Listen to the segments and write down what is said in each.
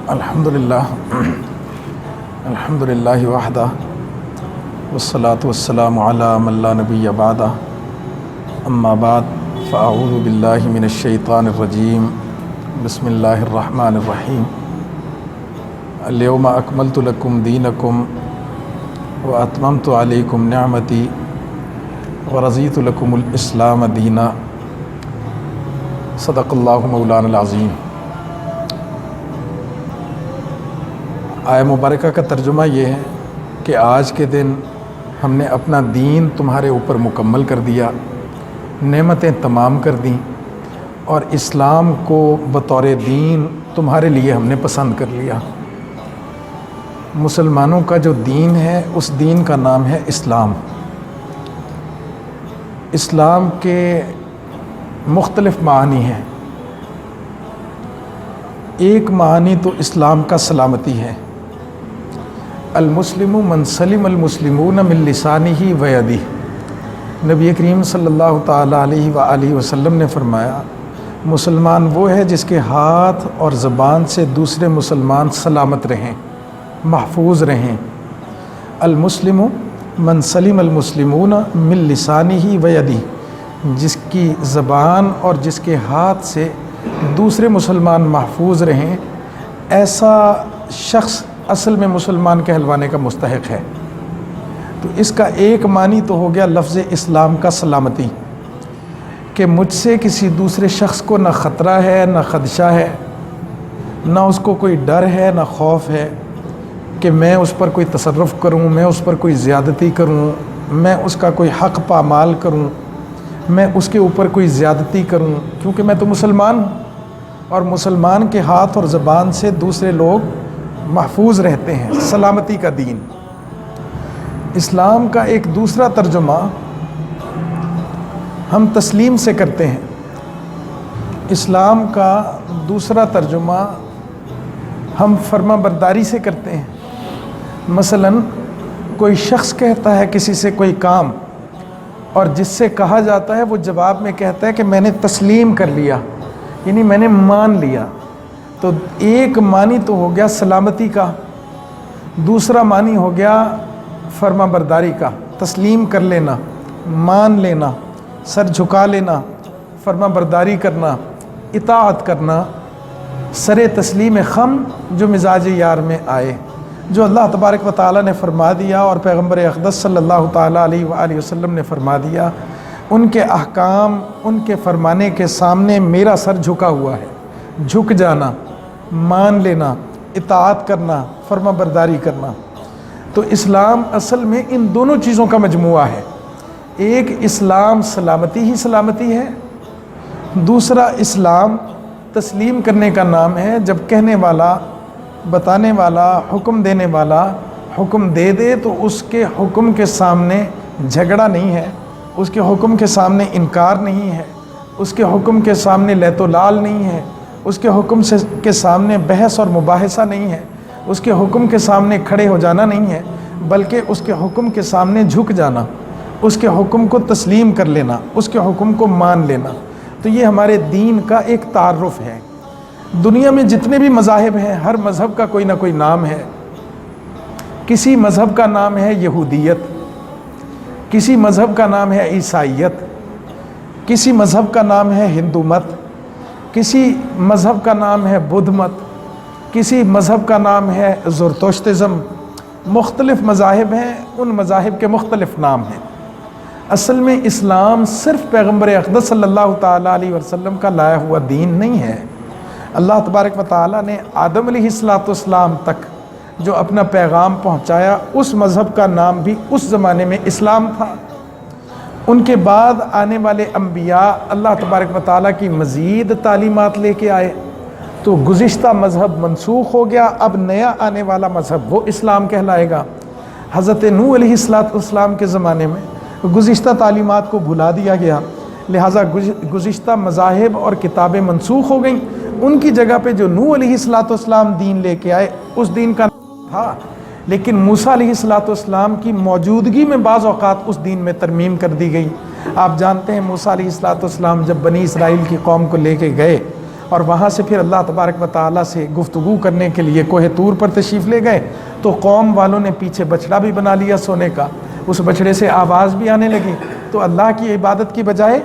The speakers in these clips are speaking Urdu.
الحمدللہ الحمدللہ وحدہ والصلاة والسلام علی من لا نبی بعدہ اما بعد فاعوذ باللہ من الشیطان الرجیم بسم اللہ الرحمن الرحیم اليوم اکملت لکم دینکم واتممت علیکم نعمتی ورضیت لکم الاسلام دینا صدق اللہ مولانا العظیم۔ آیہ مبارکہ کا ترجمہ یہ ہے کہ آج کے دن ہم نے اپنا دین تمہارے اوپر مکمل کر دیا، نعمتیں تمام کر دیں، اور اسلام کو بطور دین تمہارے لیے ہم نے پسند کر لیا۔ مسلمانوں کا جو دین ہے اس دین کا نام ہے اسلام۔ اسلام کے مختلف معانی ہیں۔ ایک معنی تو اسلام کا سلامتی ہے۔ المسلم من سلم المسلمون من لسانہ و یدہ۔ نبی کریم صلی اللہ تعالیٰ علیہ وآلہ وسلم نے فرمایا، مسلمان وہ ہے جس کے ہاتھ اور زبان سے دوسرے مسلمان سلامت رہیں، محفوظ رہیں۔ المسلم من سلم المسلمون من لسانہ و یدہ، جس کی زبان اور جس کے ہاتھ سے دوسرے مسلمان محفوظ رہیں، ایسا شخص اصل میں مسلمان کہلوانے کا مستحق ہے۔ تو اس کا ایک معنی تو ہو گیا لفظ اسلام کا سلامتی، کہ مجھ سے کسی دوسرے شخص کو نہ خطرہ ہے، نہ خدشہ ہے، نہ اس کو کوئی ڈر ہے، نہ خوف ہے کہ میں اس پر کوئی تصرف کروں، میں اس پر کوئی زیادتی کروں، میں اس کا کوئی حق پامال کروں، میں اس کے اوپر کوئی زیادتی کروں، کیونکہ میں تو مسلمان ہوں، اور مسلمان کے ہاتھ اور زبان سے دوسرے لوگ محفوظ رہتے ہیں۔ سلامتی کا دین۔ اسلام کا ایک دوسرا ترجمہ ہم تسلیم سے کرتے ہیں۔ اسلام کا دوسرا ترجمہ ہم فرما برداری سے کرتے ہیں۔ مثلا کوئی شخص کہتا ہے کسی سے کوئی کام، اور جس سے کہا جاتا ہے وہ جواب میں کہتا ہے کہ میں نے تسلیم کر لیا، یعنی میں نے مان لیا۔ تو ایک معنی تو ہو گیا سلامتی کا، دوسرا معنی ہو گیا فرما برداری کا، تسلیم کر لینا، مان لینا، سر جھکا لینا، فرما برداری کرنا، اطاعت کرنا، سر تسلیم خم جو مزاج یار میں آئے، جو اللہ تبارک و تعالیٰ نے فرما دیا اور پیغمبر اقدس صلی اللہ تعالیٰ علیہ وآلہ وسلم نے فرما دیا، ان کے احکام، ان کے فرمانے کے سامنے میرا سر جھکا ہوا ہے۔ جھک جانا، مان لینا، اطاعت کرنا، فرما برداری کرنا۔ تو اسلام اصل میں ان دونوں چیزوں کا مجموعہ ہے۔ ایک اسلام سلامتی ہی سلامتی ہے، دوسرا اسلام تسلیم کرنے کا نام ہے، جب کہنے والا، بتانے والا، حکم دینے والا حکم دے دے تو اس کے حکم کے سامنے جھگڑا نہیں ہے، اس کے حکم کے سامنے انکار نہیں ہے، اس کے حکم کے سامنے لیت و لال نہیں ہے، اس کے حکم کے سامنے بحث اور مباحثہ نہیں ہے، اس کے حکم کے سامنے کھڑے ہو جانا نہیں ہے، بلکہ اس کے حکم کے سامنے جھک جانا، اس کے حکم کو تسلیم کر لینا، اس کے حکم کو مان لینا۔ تو یہ ہمارے دین کا ایک تعارف ہے۔ دنیا میں جتنے بھی مذاہب ہیں، ہر مذہب کا کوئی نہ کوئی نام ہے۔ کسی مذہب کا نام ہے یہودیت، کسی مذہب کا نام ہے عیسائیت، کسی مذہب کا نام ہے ہندو مت، کسی مذہب کا نام ہے بدھ مت، کسی مذہب کا نام ہے زرتشتزم۔ مختلف مذاہب ہیں، ان مذاہب کے مختلف نام ہیں۔ اصل میں اسلام صرف پیغمبر اقدس صلی اللہ تعالیٰ علیہ وسلم کا لایا ہوا دین نہیں ہے۔ اللہ تبارک و تعالیٰ نے آدم علیہ السلام تک جو اپنا پیغام پہنچایا، اس مذہب کا نام بھی اس زمانے میں اسلام تھا۔ ان کے بعد آنے والے انبیاء اللہ تبارک و تعالیٰ کی مزید تعلیمات لے کے آئے، تو گزشتہ مذہب منسوخ ہو گیا، اب نیا آنے والا مذہب وہ اسلام کہلائے گا۔ حضرت نوح علیہ السلام کے زمانے میں گزشتہ تعلیمات کو بھلا دیا گیا، لہٰذا گزشتہ مذاہب اور کتابیں منسوخ ہو گئیں۔ ان کی جگہ پہ جو نوح علیہ السلام دین لے کے آئے، اس دین کا نام تھا، لیکن موسیٰ علیہ السلام کی موجودگی میں بعض اوقات اس دین میں ترمیم کر دی گئی۔ آپ جانتے ہیں موسیٰ علیہ السلام جب بنی اسرائیل کی قوم کو لے کے گئے اور وہاں سے پھر اللہ تبارک و تعالیٰ سے گفتگو کرنے کے لیے کوہ طور پر تشریف لے گئے، تو قوم والوں نے پیچھے بچڑا بھی بنا لیا سونے کا، اس بچڑے سے آواز بھی آنے لگی، تو اللہ کی عبادت کی بجائے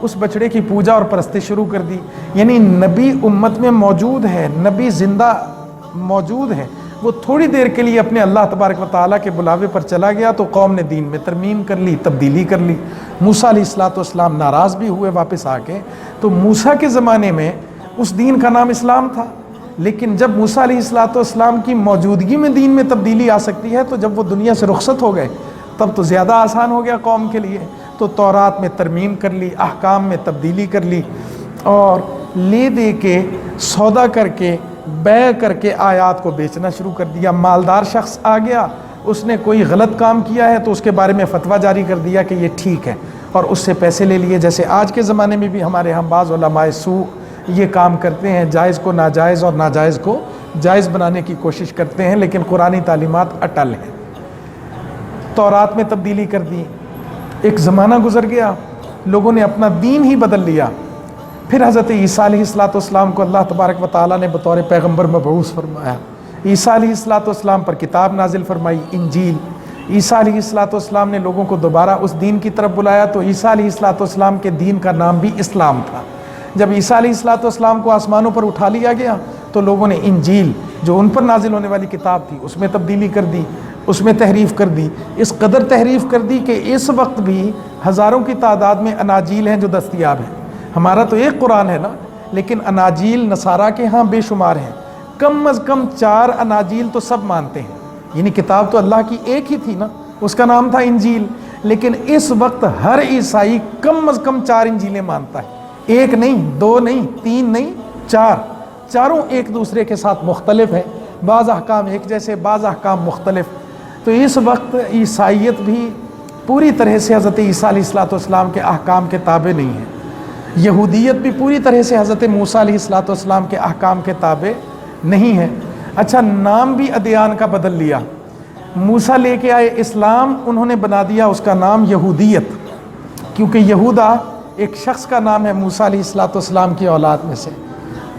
اس بچڑے کی پوجا اور پرستش شروع کر دی۔ یعنی نبی امت میں موجود ہے، نبی زندہ موجود ہے، وہ تھوڑی دیر کے لیے اپنے اللہ تبارک و تعالیٰ کے بلاوے پر چلا گیا تو قوم نے دین میں ترمیم کر لی، تبدیلی کر لی۔ موسیٰ علیہ السلام ناراض بھی ہوئے واپس آ کے، تو موسیٰ کے زمانے میں اس دین کا نام اسلام تھا، لیکن جب موسیٰ علیہ السلام کی موجودگی میں دین میں تبدیلی آ سکتی ہے تو جب وہ دنیا سے رخصت ہو گئے تب تو زیادہ آسان ہو گیا قوم کے لیے، تو تورات میں ترمیم کر لی، احکام میں تبدیلی کر لی، اور لے دے کے سودا کر کے بیع کر کے آیات کو بیچنا شروع کر دیا۔ مالدار شخص آ گیا، اس نے کوئی غلط کام کیا ہے تو اس کے بارے میں فتویٰ جاری کر دیا کہ یہ ٹھیک ہے، اور اس سے پیسے لے لیے۔ جیسے آج کے زمانے میں بھی ہمارے ہم بعض علماء سوء یہ کام کرتے ہیں، جائز کو ناجائز اور ناجائز کو جائز بنانے کی کوشش کرتے ہیں، لیکن قرآنی تعلیمات اٹل ہیں۔ تورات میں تبدیلی کر دی، ایک زمانہ گزر گیا، لوگوں نے اپنا دین ہی بدل لیا۔ پھر حضرت عیسیٰ علیہ السلام کو اللہ تبارک و تعالیٰ نے بطور پیغمبر مبعوث فرمایا، عیسیٰ علیہ السلام پر کتاب نازل فرمائی، انجیل۔ عیسیٰ علیہ السلام نے لوگوں کو دوبارہ اس دین کی طرف بلایا، تو عیسیٰ علیہ السلام کے دین کا نام بھی اسلام تھا۔ جب عیسیٰ علیہ السلام کو آسمانوں پر اٹھا لیا گیا تو لوگوں نے انجیل جو ان پر نازل ہونے والی کتاب تھی اس میں تبدیلی کر دی، اس میں تحریف کر دی، اس قدر تحریف کر دی کہ اس وقت بھی ہزاروں کی تعداد میں اناجیل ہیں جو دستیاب ہیں۔ ہمارا تو ایک قرآن ہے نا، لیکن اناجیل نصارہ کے ہاں بے شمار ہیں، کم از کم 4 اناجیل تو سب مانتے ہیں۔ یعنی کتاب تو اللہ کی ایک ہی تھی نا، اس کا نام تھا انجیل، لیکن اس وقت ہر عیسائی کم از کم 4 انجیلیں مانتا ہے، 1 نہیں، 2 نہیں، 3 نہیں، 4۔ چاروں ایک دوسرے کے ساتھ مختلف ہیں، بعض احکام ایک جیسے، بعض احکام مختلف۔ تو اس وقت عیسائیت بھی پوری طرح سے حضرت عیسیٰ علیہ السلام کے احکام کے تابع نہیں ہے، یہودیت بھی پوری طرح سے حضرت موسیٰ علیہ السلام کے احکام کے تابع نہیں ہے۔ اچھا، نام بھی ادیان کا بدل لیا، موسیٰ لے کے آئے اسلام، انہوں نے بنا دیا اس کا نام یہودیت، کیونکہ یہودا ایک شخص کا نام ہے موسیٰ علیہ السلام کی اولاد میں سے،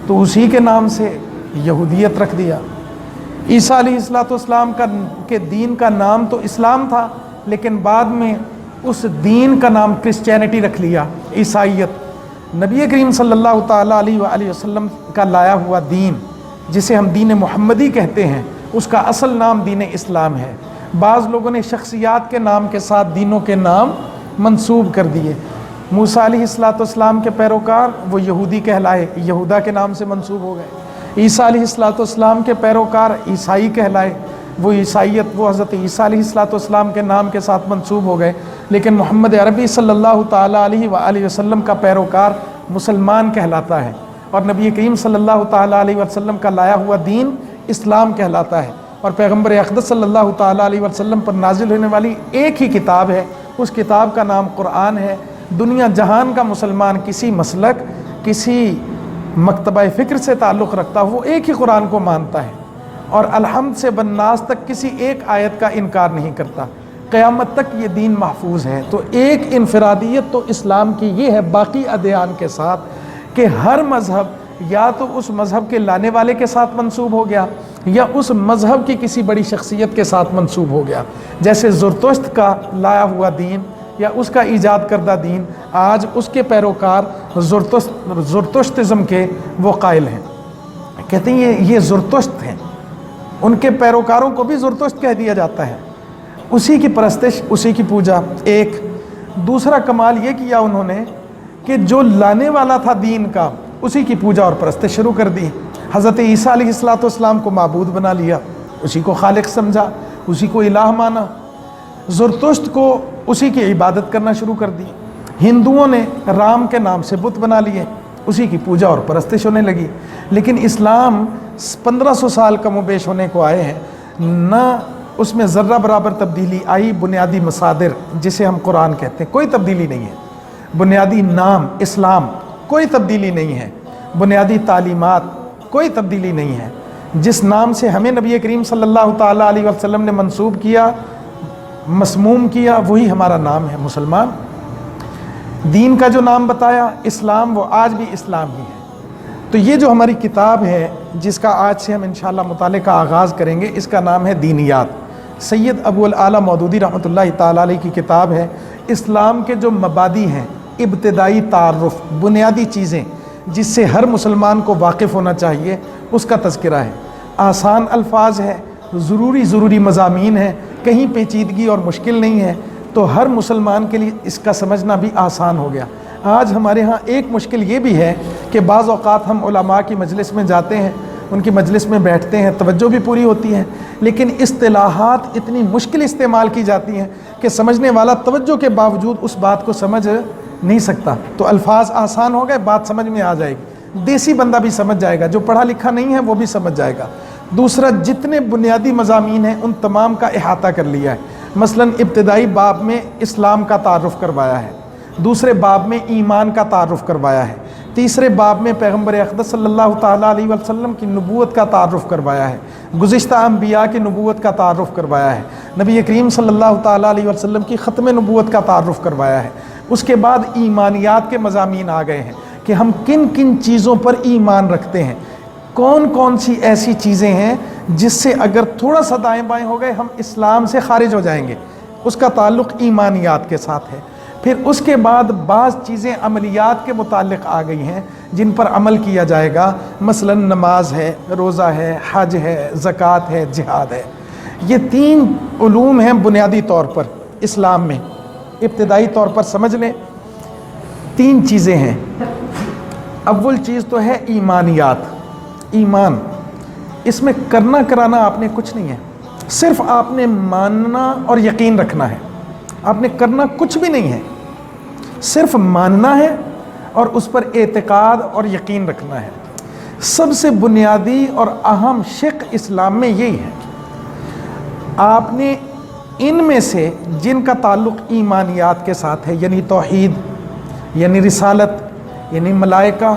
تو اسی کے نام سے یہودیت رکھ دیا۔ عیسیٰ علیہ السلام کے دین کا نام تو اسلام تھا، لیکن بعد میں اس دین کا نام کرسچینٹی رکھ لیا، عیسائیت۔ نبی کریم صلی اللہ تعالیٰ علیہ وآلہ وسلم کا لایا ہوا دین جسے ہم دین محمدی کہتے ہیں، اس کا اصل نام دین اسلام ہے۔ بعض لوگوں نے شخصیات کے نام کے ساتھ دینوں کے نام منسوب کر دیے۔ موسیٰ علیہ السلام کے پیروکار وہ یہودی کہلائے، یہودا کے نام سے منسوب ہو گئے۔ عیسیٰ علیہ السلام کے پیروکار عیسائی کہلائے، وہ عیسائیت وہ حضرت عیسیٰ علیہ السلام کے نام کے ساتھ منسوب ہو گئے۔ لیکن محمد عربی صلی اللہ تعالیٰ علیہ وآلہ وسلم کا پیروکار مسلمان کہلاتا ہے، اور نبی کریم صلی اللہ تعالیٰ علیہ وسلم کا لایا ہوا دین اسلام کہلاتا ہے، اور پیغمبر اقدس صلی اللہ تعالیٰ علیہ وسلم پر نازل ہونے والی ایک ہی کتاب ہے، اس کتاب کا نام قرآن ہے۔ دنیا جہان کا مسلمان کسی مسلک، کسی مکتبہ فکر سے تعلق رکھتا ہو، وہ ایک ہی قرآن کو مانتا ہے، اور الحمد سے بالناس تک کسی ایک آیت کا انکار نہیں کرتا۔ قیامت تک یہ دین محفوظ ہے۔ تو ایک انفرادیت تو اسلام کی یہ ہے باقی ادیان کے ساتھ، کہ ہر مذہب یا تو اس مذہب کے لانے والے کے ساتھ منسوب ہو گیا یا اس مذہب کی کسی بڑی شخصیت کے ساتھ منسوب ہو گیا۔ جیسے زرتشت کا لایا ہوا دین یا اس کا ایجاد کردہ دین، آج اس کے پیروکار زرتشتزم کے وہ قائل ہیں، کہتے ہیں یہ زرتشت ہیں، ان کے پیروکاروں کو بھی زرتشت کہہ دیا جاتا ہے۔ اسی کی پرستش، اسی کی پوجا۔ ایک دوسرا کمال یہ کیا انہوں نے کہ جو لانے والا تھا دین کا، اسی کی پوجا اور پرستش شروع کر دی۔ حضرت عیسیٰ علیہ السلام کو معبود بنا لیا، اسی کو خالق سمجھا، اسی کو الہ مانا۔ زرتشت کو اسی کی عبادت کرنا شروع کر دی۔ ہندوؤں نے رام کے نام سے بت بنا لیے، اسی کی پوجا اور پرستش ہونے لگی۔ لیکن اسلام 1500 سال کم و بیش ہونے کو آئے ہیں، نہ اس میں ذرہ برابر تبدیلی آئی۔ بنیادی مصادر جسے ہم قرآن کہتے ہیں، کوئی تبدیلی نہیں ہے۔ بنیادی نام اسلام، کوئی تبدیلی نہیں ہے۔ بنیادی تعلیمات، کوئی تبدیلی نہیں ہے۔ جس نام سے ہمیں نبی کریم صلی اللہ تعالیٰ علیہ وسلم نے منسوب کیا، مسموم کیا، وہی ہمارا نام ہے، مسلمان۔ دین کا جو نام بتایا اسلام، وہ آج بھی اسلام ہی ہے۔ تو یہ جو ہماری کتاب ہے جس کا آج سے ہم انشاءاللہ مطالعے کا آغاز کریں گے، اس کا نام ہے دینیات۔ سید ابو الاعلیٰ مودودی رحمۃ اللہ تعالیٰ علیہ کی کتاب ہے۔ اسلام کے جو مبادی ہیں، ابتدائی تعارف، بنیادی چیزیں جس سے ہر مسلمان کو واقف ہونا چاہیے، اس کا تذکرہ ہے۔ آسان الفاظ ہے، ضروری مضامین ہیں، کہیں پیچیدگی اور مشکل نہیں ہے، تو ہر مسلمان کے لیے اس کا سمجھنا بھی آسان ہو گیا۔ آج ہمارے ہاں ایک مشکل یہ بھی ہے کہ بعض اوقات ہم علماء کی مجلس میں جاتے ہیں، ان کی مجلس میں بیٹھتے ہیں، توجہ بھی پوری ہوتی ہے، لیکن اصطلاحات اتنی مشکل استعمال کی جاتی ہیں کہ سمجھنے والا توجہ کے باوجود اس بات کو سمجھ نہیں سکتا۔ تو الفاظ آسان ہو گئے، بات سمجھ میں آ جائے گی، دیسی بندہ بھی سمجھ جائے گا، جو پڑھا لکھا نہیں ہے وہ بھی سمجھ جائے گا۔ دوسرا، جتنے بنیادی مضامین ہیں ان تمام کا احاطہ کر لیا ہے۔ مثلا ابتدائی باب میں اسلام کا تعارف کروایا ہے، دوسرے باب میں ایمان کا تعارف کروایا ہے، تیسرے باب میں پیغمبر اقدس صلی اللہ تعالیٰ علیہ وسلم کی نبوت کا تعارف کروایا ہے، گزشتہ انبیاء کی نبوت کا تعارف کروایا ہے، نبی کریم صلی اللہ تعالیٰ علیہ وسلم کی ختم نبوت کا تعارف کروایا ہے۔ اس کے بعد ایمانیات کے مضامین آ گئے ہیں کہ ہم کن کن چیزوں پر ایمان رکھتے ہیں، کون کون سی ایسی چیزیں ہیں جس سے اگر تھوڑا سا دائیں بائیں ہو گئے ہم اسلام سے خارج ہو جائیں گے، اس کا تعلق ایمانیات کے ساتھ ہے۔ پھر اس کے بعد بعض چیزیں عملیات کے متعلق آ گئی ہیں جن پر عمل کیا جائے گا، مثلا نماز ہے، روزہ ہے، حج ہے، زکوٰۃ ہے، جہاد ہے۔ یہ تین علوم ہیں بنیادی طور پر اسلام میں، ابتدائی طور پر سمجھ لیں تین چیزیں ہیں۔ اول چیز تو ہے ایمانیات، ایمان، اس میں کرنا کرانا آپ نے کچھ نہیں ہے، صرف آپ نے ماننا اور یقین رکھنا ہے، آپ نے کرنا کچھ بھی نہیں ہے، صرف ماننا ہے اور اس پر اعتقاد اور یقین رکھنا ہے۔ سب سے بنیادی اور اہم شق اسلام میں یہی ہے۔ آپ نے ان میں سے جن کا تعلق ایمانیات کے ساتھ ہے، یعنی توحید، یعنی رسالت، یعنی ملائکہ،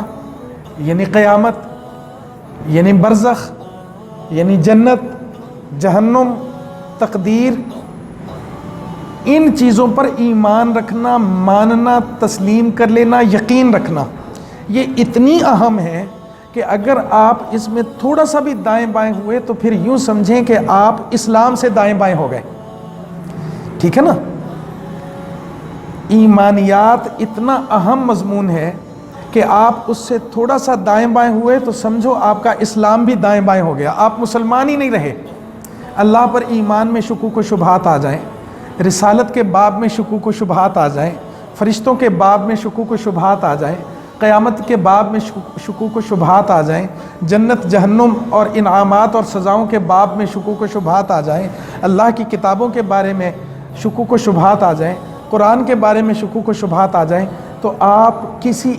یعنی قیامت، یعنی برزخ، یعنی جنت، جہنم، تقدیر، ان چیزوں پر ایمان رکھنا، ماننا، تسلیم کر لینا، یقین رکھنا، یہ اتنی اہم ہے کہ اگر آپ اس میں تھوڑا سا بھی دائیں بائیں ہوئے تو پھر یوں سمجھیں کہ آپ اسلام سے دائیں بائیں ہو گئے، ٹھیک ہے نا؟ ایمانیات اتنا اہم مضمون ہے کہ آپ اس سے تھوڑا سا دائیں بائیں ہوئے تو سمجھو آپ کا اسلام بھی دائیں بائیں ہو گیا، آپ مسلمان ہی نہیں رہے۔ اللہ پر ایمان میں شکوک و شبہات آ جائیں، رسالت کے باب میں شکوک و شبہات آ جائیں، فرشتوں کے باب میں شکوک و شبہات آ جائیں، قیامت کے باب میں شکوک و شبہات آ جائیں، جنت، جہنم اور انعامات اور سزاؤں کے باب میں شکوک و شبہات آ جائیں، اللہ کی کتابوں کے بارے میں شکوک و شبہات آ جائیں، قرآن کے بارے میں شکوک و شبہات آ جائیں، تو آپ کسی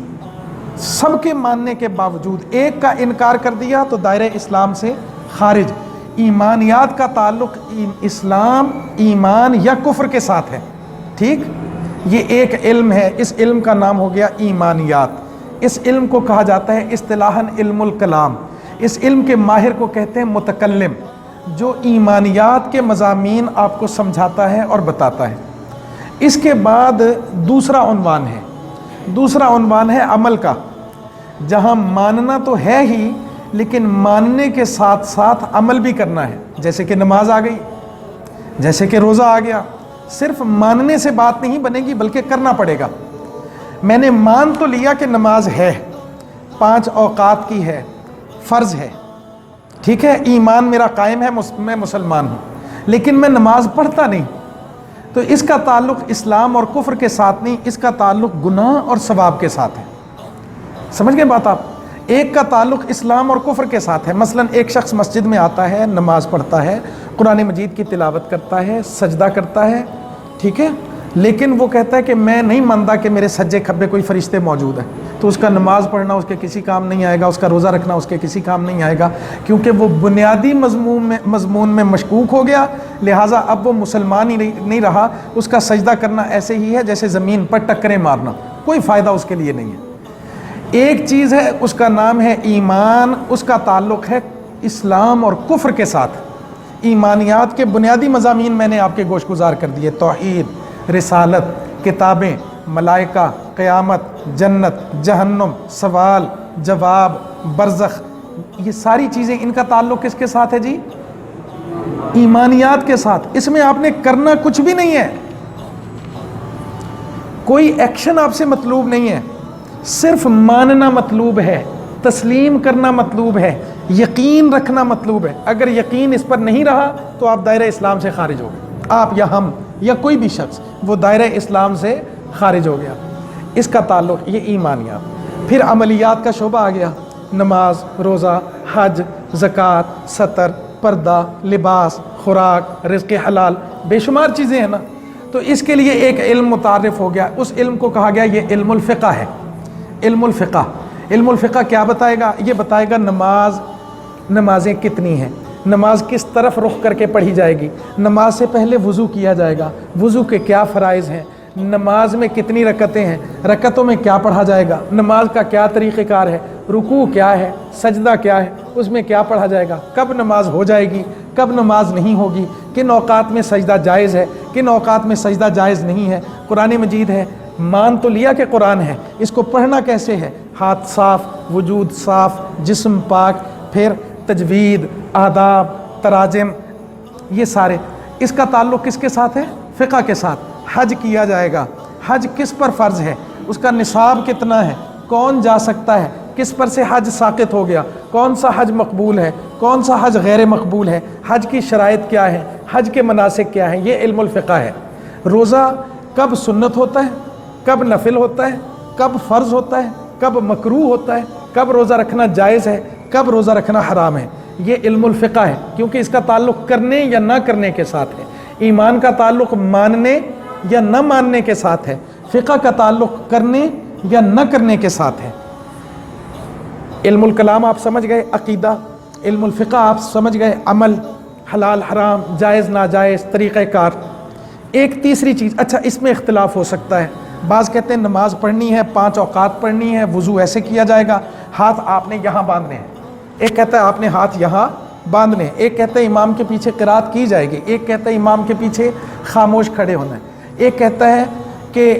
سب کے ماننے کے باوجود ایک کا انکار کر دیا تو دائرہ اسلام سے خارج۔ ایمانیات کا تعلق اسلام، ایمان یا کفر کے ساتھ ہے، ٹھیک؟ یہ ایک علم ہے، اس علم کا نام ہو گیا ایمانیات۔ اس علم کو کہا جاتا ہے اصطلاحاً علم الکلام۔ اس علم کے ماہر کو کہتے ہیں متکلم، جو ایمانیات کے مضامین آپ کو سمجھاتا ہے اور بتاتا ہے۔ اس کے بعد دوسرا عنوان ہے، دوسرا عنوان ہے عمل کا، جہاں ماننا تو ہے ہی لیکن ماننے کے ساتھ ساتھ عمل بھی کرنا ہے، جیسے کہ نماز آ گئی، جیسے کہ روزہ آ گیا۔ صرف ماننے سے بات نہیں بنے گی بلکہ کرنا پڑے گا۔ میں نے مان تو لیا کہ نماز ہے، 5 اوقات کی ہے، فرض ہے، ٹھیک ہے، ایمان میرا قائم ہے، میں مسلمان ہوں، لیکن میں نماز پڑھتا نہیں، تو اس کا تعلق اسلام اور کفر کے ساتھ نہیں، اس کا تعلق گناہ اور ثواب کے ساتھ ہے۔ سمجھ گئے بات آپ؟ ایک کا تعلق اسلام اور کفر کے ساتھ ہے۔ مثلا ایک شخص مسجد میں آتا ہے، نماز پڑھتا ہے، قرآن مجید کی تلاوت کرتا ہے، سجدہ کرتا ہے، ٹھیک ہے، لیکن وہ کہتا ہے کہ میں نہیں مانتا کہ میرے سجے کھبے کوئی فرشتے موجود ہیں، تو اس کا نماز پڑھنا اس کے کسی کام نہیں آئے گا، اس کا روزہ رکھنا اس کے کسی کام نہیں آئے گا، کیونکہ وہ بنیادی مضمون میں مشکوک ہو گیا، لہٰذا اب وہ مسلمان ہی نہیں رہا۔ اس کا سجدہ کرنا ایسے ہی ہے جیسے زمین پر ٹکریں مارنا، کوئی فائدہ اس کے لیے نہیں ہے۔ ایک چیز ہے، اس کا نام ہے ایمان، اس کا تعلق ہے اسلام اور کفر کے ساتھ۔ ایمانیات کے بنیادی مضامین میں نے آپ کے گوش گزار کر دیے، توحید، رسالت، کتابیں، ملائکہ، قیامت، جنت، جہنم، سوال، جواب، برزخ، یہ ساری چیزیں ان کا تعلق کس کے ساتھ ہے جی؟ ایمانیات کے ساتھ۔ اس میں آپ نے کرنا کچھ بھی نہیں ہے، کوئی ایکشن آپ سے مطلوب نہیں ہے، صرف ماننا مطلوب ہے، تسلیم کرنا مطلوب ہے، یقین رکھنا مطلوب ہے۔ اگر یقین اس پر نہیں رہا تو آپ دائرہ اسلام سے خارج ہو گئے، آپ یا ہم یا کوئی بھی شخص وہ دائرہ اسلام سے خارج ہو گیا۔ اس کا تعلق یہ ایمانیات۔ پھر عملیات کا شعبہ آ گیا، نماز، روزہ، حج، زکوٰۃ، ستر، پردہ، لباس، خوراک، رزق حلال، بے شمار چیزیں ہیں نا۔ تو اس کے لیے ایک علم متعارف ہو گیا، اس علم کو کہا گیا یہ علم الفقہ ہے۔ علم الفقہ، علم الفقہ کیا بتائے گا؟ یہ بتائے گا نمازیں کتنی ہیں، نماز کس طرف رخ کر کے پڑھی جائے گی، نماز سے پہلے وضو کیا جائے گا، وضو کے کیا فرائض ہیں، نماز میں کتنی رکعتیں ہیں، رکعتوں میں کیا پڑھا جائے گا، نماز کا کیا طریقہ کار ہے، رکوع کیا ہے، سجدہ کیا ہے، اس میں کیا پڑھا جائے گا، کب نماز ہو جائے گی، کب نماز نہیں ہوگی، کن اوقات میں سجدہ جائز ہے، کن اوقات میں سجدہ جائز نہیں ہے۔ قرآن مجید ہے، مان تو لیا کہ قرآن ہے، اس کو پڑھنا کیسے ہے؟ ہاتھ صاف، وجود صاف، جسم پاک، پھر تجوید، آداب، تراجم، یہ سارے۔ اس کا تعلق کس کے ساتھ ہے؟ فقہ کے ساتھ۔ حج کیا جائے گا، حج کس پر فرض ہے، اس کا نصاب کتنا ہے، کون جا سکتا ہے، کس پر سے حج ساقط ہو گیا، کون سا حج مقبول ہے، کون سا حج غیر مقبول ہے، حج کی شرائط کیا ہے، حج کے مناسک کیا ہیں، یہ علم الفقہ ہے۔ روزہ کب سنت ہوتا ہے، کب نفل ہوتا ہے، کب فرض ہوتا ہے، کب مکروہ ہوتا ہے، کب روزہ رکھنا جائز ہے، کب روزہ رکھنا حرام ہے، یہ علم الفقہ ہے، کیونکہ اس کا تعلق کرنے یا نہ کرنے کے ساتھ ہے۔ ایمان کا تعلق ماننے یا نہ ماننے کے ساتھ ہے، فقہ کا تعلق کرنے یا نہ کرنے کے ساتھ ہے۔ علم الکلام آپ سمجھ گئے، عقیدہ، علم الفقہ آپ سمجھ گئے، عمل، حلال حرام، جائز ناجائز، طریقہ کار۔ ایک تیسری چیز، اچھا اس میں اختلاف ہو سکتا ہے، بعض کہتے ہیں نماز پڑھنی ہے، 5 اوقات پڑھنی ہے، وضو ایسے کیا جائے گا، ہاتھ آپ نے یہاں باندھنے ہیں، ایک کہتا ہے آپ نے ہاتھ یہاں باندھنے ہیں، ایک کہتا ہے امام کے پیچھے قرات کی جائے گی، ایک کہتا ہے امام کے پیچھے خاموش کھڑے ہونا ہے، ایک کہتا ہے کہ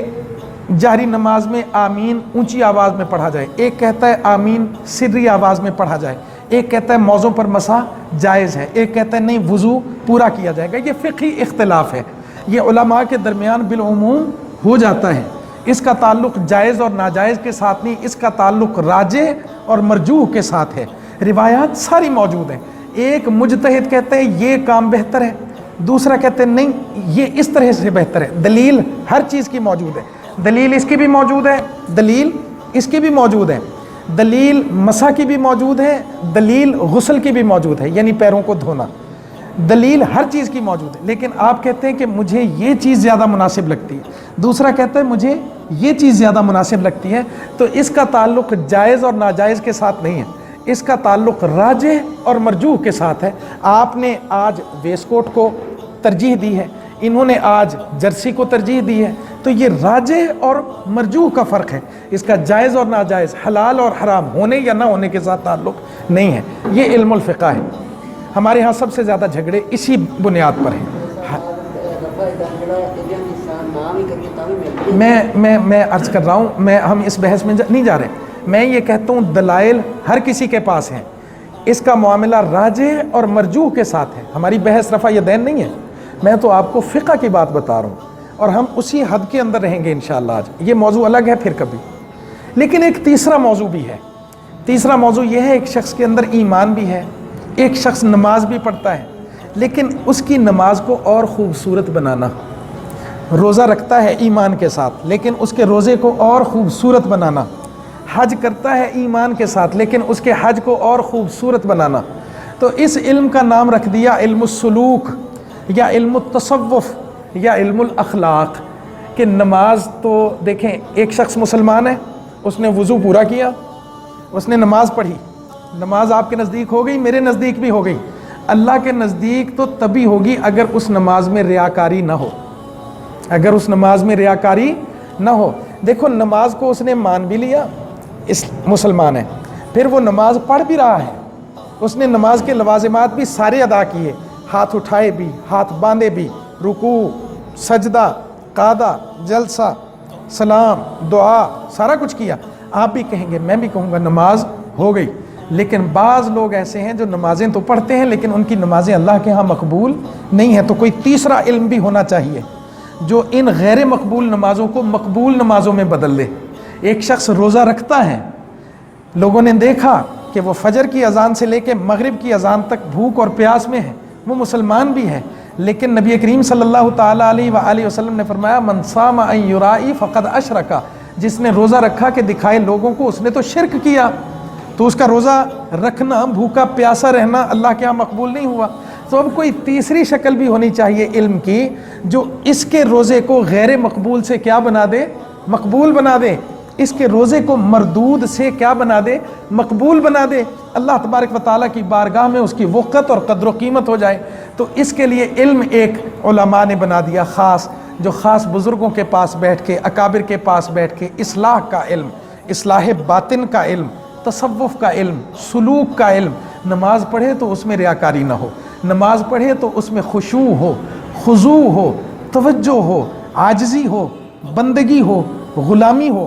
جہری نماز میں آمین اونچی آواز میں پڑھا جائے، ایک کہتا ہے آمین سری آواز میں پڑھا جائے، ایک کہتا ہے موضوع پر مسح جائز ہے، ایک کہتا ہے نہیں وضو پورا کیا جائے گا۔ یہ فقہی اختلاف ہے، یہ علماء کے درمیان بالعموم ہو جاتا ہے۔ اس کا تعلق جائز اور ناجائز کے ساتھ نہیں، اس کا تعلق راجح اور مرجوح کے ساتھ ہے۔ روایات ساری موجود ہیں، ایک مجتہد کہتے ہیں یہ کام بہتر ہے، دوسرا کہتے ہیں نہیں یہ اس طرح سے بہتر ہے۔ دلیل ہر چیز کی موجود ہے، دلیل اس کی بھی موجود ہے، دلیل اس کی بھی موجود ہے، دلیل مسح کی بھی موجود ہے، دلیل غسل کی بھی موجود ہے، یعنی پیروں کو دھونا، دلیل ہر چیز کی موجود ہے۔ لیکن آپ کہتے ہیں کہ مجھے یہ چیز زیادہ مناسب لگتی ہے، دوسرا کہتا ہے مجھے یہ چیز زیادہ مناسب لگتی ہے، تو اس کا تعلق جائز اور ناجائز کے ساتھ نہیں ہے، اس کا تعلق راجح اور مرجوح کے ساتھ ہے۔ آپ نے آج ویسٹ کوٹ کو ترجیح دی ہے، انہوں نے آج جرسی کو ترجیح دی ہے، تو یہ راجح اور مرجوح کا فرق ہے، اس کا جائز اور ناجائز، حلال اور حرام ہونے یا نہ ہونے کے ساتھ تعلق نہیں ہے۔ یہ علم الفقہ ہے۔ ہمارے ہاں سب سے زیادہ جھگڑے اسی بنیاد پر ہیں۔ میں عرض کر رہا ہوں، ہم اس بحث میں نہیں جا رہے، میں یہ کہتا ہوں دلائل ہر کسی کے پاس ہیں، اس کا معاملہ راجح اور مرجوح کے ساتھ ہے۔ ہماری بحث رفع یدین نہیں ہے، میں تو آپ کو فقہ کی بات بتا رہا ہوں، اور ہم اسی حد کے اندر رہیں گے انشاءاللہ۔ آج یہ موضوع الگ ہے پھر کبھی، لیکن ایک تیسرا موضوع بھی ہے۔ تیسرا موضوع یہ ہے، ایک شخص کے اندر ایمان بھی ہے، ایک شخص نماز بھی پڑھتا ہے، لیکن اس کی نماز کو اور خوبصورت بنانا، روزہ رکھتا ہے ایمان کے ساتھ لیکن اس کے روزے کو اور خوبصورت بنانا، حج کرتا ہے ایمان کے ساتھ لیکن اس کے حج کو اور خوبصورت بنانا، تو اس علم کا نام رکھ دیا علم السلوک یا علم التصوف یا علم الاخلاق۔ کہ نماز تو دیکھیں، ایک شخص مسلمان ہے، اس نے وضو پورا کیا، اس نے نماز پڑھی، نماز آپ کے نزدیک ہو گئی، میرے نزدیک بھی ہو گئی، اللہ کے نزدیک تو تبھی ہوگی اگر اس نماز میں ریاکاری نہ ہو، اگر اس نماز میں ریاکاری نہ ہو۔ دیکھو نماز کو اس نے مان بھی لیا، اس مسلمان ہے، پھر وہ نماز پڑھ بھی رہا ہے، اس نے نماز کے لوازمات بھی سارے ادا کیے، ہاتھ اٹھائے بھی، ہاتھ باندھے بھی، رکوع، سجدہ، قعدہ، جلسہ، سلام، دعا، سارا کچھ کیا۔ آپ بھی کہیں گے، میں بھی کہوں گا نماز ہو گئی. لیکن بعض لوگ ایسے ہیں جو نمازیں تو پڑھتے ہیں لیکن ان کی نمازیں اللہ کے ہاں مقبول نہیں ہیں. تو کوئی تیسرا علم بھی ہونا چاہیے جو ان غیر مقبول نمازوں کو مقبول نمازوں میں بدل دے. ایک شخص روزہ رکھتا ہے, لوگوں نے دیکھا کہ وہ فجر کی اذان سے لے کے مغرب کی اذان تک بھوک اور پیاس میں ہے, وہ مسلمان بھی ہے, لیکن نبی کریم صلی اللہ تعالیٰ علیہ وآلہ وسلم نے فرمایا من صام ان یرائی فقد اشرکا, جس نے روزہ رکھا کہ دکھائے لوگوں کو اس نے تو شرک کیا. تو اس کا روزہ رکھنا, بھوکا پیاسا رہنا اللہ کے ہاں مقبول نہیں ہوا. تو اب کوئی تیسری شکل بھی ہونی چاہیے علم کی جو اس کے روزے کو غیر مقبول سے کیا بنا دے, مقبول بنا دے, اس کے روزے کو مردود سے کیا بنا دے, مقبول بنا دے, اللہ تبارک و تعالیٰ کی بارگاہ میں اس کی وقت اور قدر و قیمت ہو جائے. تو اس کے لیے علم ایک علماء نے بنا دیا خاص, جو خاص بزرگوں کے پاس بیٹھ کے, اکابر کے پاس بیٹھ کے اصلاح کا علم, اصلاح باطن کا علم, تصوف کا علم, سلوک کا علم. نماز پڑھے تو اس میں ریاکاری نہ ہو, نماز پڑھے تو اس میں خشوع ہو, خضوع ہو, توجہ ہو, عاجزی ہو, بندگی ہو, غلامی ہو.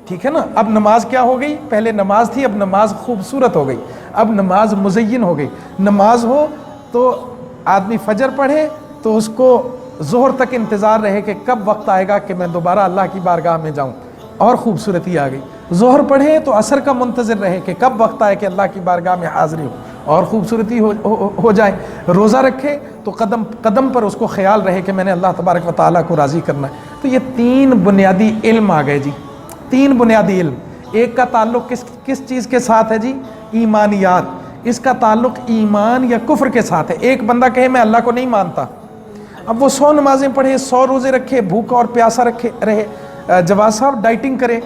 ٹھیک ہے نا. اب نماز کیا ہو گئی, پہلے نماز تھی, اب نماز خوبصورت ہو گئی, اب نماز مزین ہو گئی. نماز ہو تو آدمی فجر پڑھے تو اس کو ظہر تک انتظار رہے کہ کب وقت آئے گا کہ میں دوبارہ اللہ کی بارگاہ میں جاؤں, اور خوبصورتی آ گئی. ظہر پڑھے تو عصر کا منتظر رہے کہ کب وقت آئے کہ اللہ کی بارگاہ میں حاضری ہو, اور خوبصورتی ہو جائے. روزہ رکھے تو قدم قدم پر اس کو خیال رہے کہ میں نے اللہ تبارک و تعالیٰ کو راضی کرنا ہے. تو یہ 3 بنیادی علم آ گئے جی, 3 بنیادی علم. ایک کا تعلق کس چیز کے ساتھ ہے جی, ایمانیات. اس کا تعلق ایمان یا کفر کے ساتھ ہے. ایک بندہ کہے میں اللہ کو نہیں مانتا, اب وہ 100 نمازیں پڑھے, 100 روزے رکھے, بھوکا اور پیاسا رہے. جواز صاحب ڈائٹنگ کرے,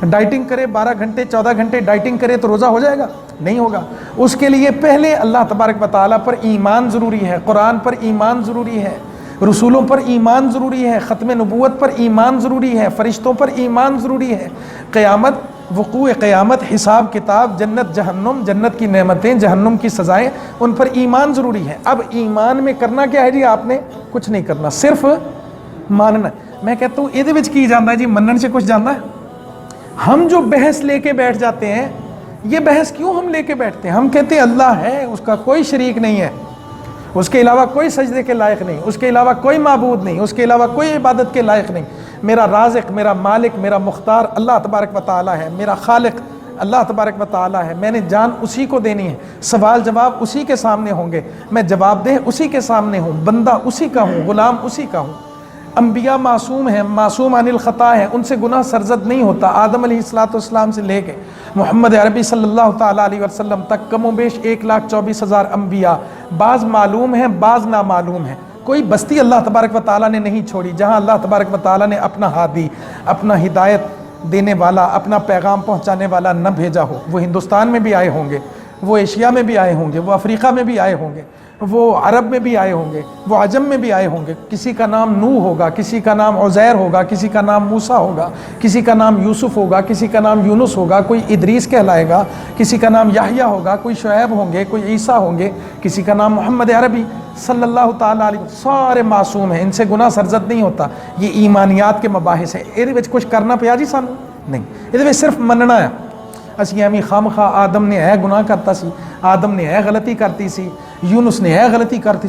12 گھنٹے 14 گھنٹے ڈائٹنگ کرے تو روزہ ہو جائے گا؟ نہیں ہوگا. اس کے لیے پہلے اللہ تبارک و تعالیٰ پر ایمان ضروری ہے, قرآن پر ایمان ضروری ہے, رسولوں پر ایمان ضروری ہے, ختم نبوت پر ایمان ضروری ہے, فرشتوں پر ایمان ضروری ہے, قیامت, وقوع قیامت, حساب کتاب, جنت جہنم, جنت کی نعمتیں, جہنم کی سزائیں, ان پر ایمان ضروری ہے. اب ایمان میں کرنا کیا ہے جی, آپ نے کچھ نہیں کرنا, صرف ماننا. میں کہتا ہوں یہ کی جانا ہے جی, منن سے کچھ جانا ہے. ہم جو بحث لے کے بیٹھ جاتے ہیں, یہ بحث کیوں ہم لے کے بیٹھتے ہیں؟ ہم کہتے ہیں اللہ ہے, اس کا کوئی شریک نہیں ہے, اس کے علاوہ کوئی سجدے کے لائق نہیں, اس کے علاوہ کوئی معبود نہیں, اس کے علاوہ کوئی عبادت کے لائق نہیں. میرا رازق, میرا مالک, میرا مختار اللہ تبارک و تعالیٰ ہے, میرا خالق اللہ تبارک و تعالیٰ ہے. میں نے جان اسی کو دینی ہے, سوال جواب اسی کے سامنے ہوں گے, میں جواب دہ اسی کے سامنے ہوں, بندہ اسی کا ہوں, غلام اسی کا ہوں. انبیاء معصوم ہیں, معصوم عن الخطا ہیں, ان سے گناہ سرزد نہیں ہوتا. آدم علیہ السلام سے لے کے محمد عربی صلی اللہ تعالیٰ علیہ وسلم تک کم و بیش 1,24,000 انبیاء, بعض معلوم ہیں بعض نامعلوم ہیں. کوئی بستی اللہ تبارک و تعالیٰ نے نہیں چھوڑی جہاں اللہ تبارک و تعالیٰ نے اپنا ہادی, اپنا ہدایت دینے والا, اپنا پیغام پہنچانے والا نہ بھیجا ہو. وہ ہندوستان میں بھی آئے ہوں گے, وہ ایشیا میں بھی آئے ہوں گے, وہ افریقہ میں بھی آئے ہوں گے, وہ عرب میں بھی آئے ہوں گے, وہ عجم میں بھی آئے ہوں گے. کسی کا نام نوح ہوگا, کسی کا نام عزیر ہوگا, کسی کا نام موسیٰ ہوگا, کسی کا نام یوسف ہوگا, کسی کا نام یونس ہوگا, کوئی ادریس کہلائے گا, کسی کا نام یحییٰ ہوگا, کوئی شعیب ہوں گے, کوئی عیسیٰ ہوں گے, کسی کا نام محمد عربی صلی اللہ تعالیٰ علیہ وسلم. سارے معصوم ہیں, ان سے گناہ سرزد نہیں ہوتا. یہ ایمانیات کے مباحث ہیں. یہ کچھ کرنا پیا جی سانو نہیں, یہ صرف مننا ہے. اسی ایویں خام خواہ آدم نے ہے گناہ کرتا سی, آدم نے ہے غلطی کرتی سی, یونس نے ہے غلطی کرتی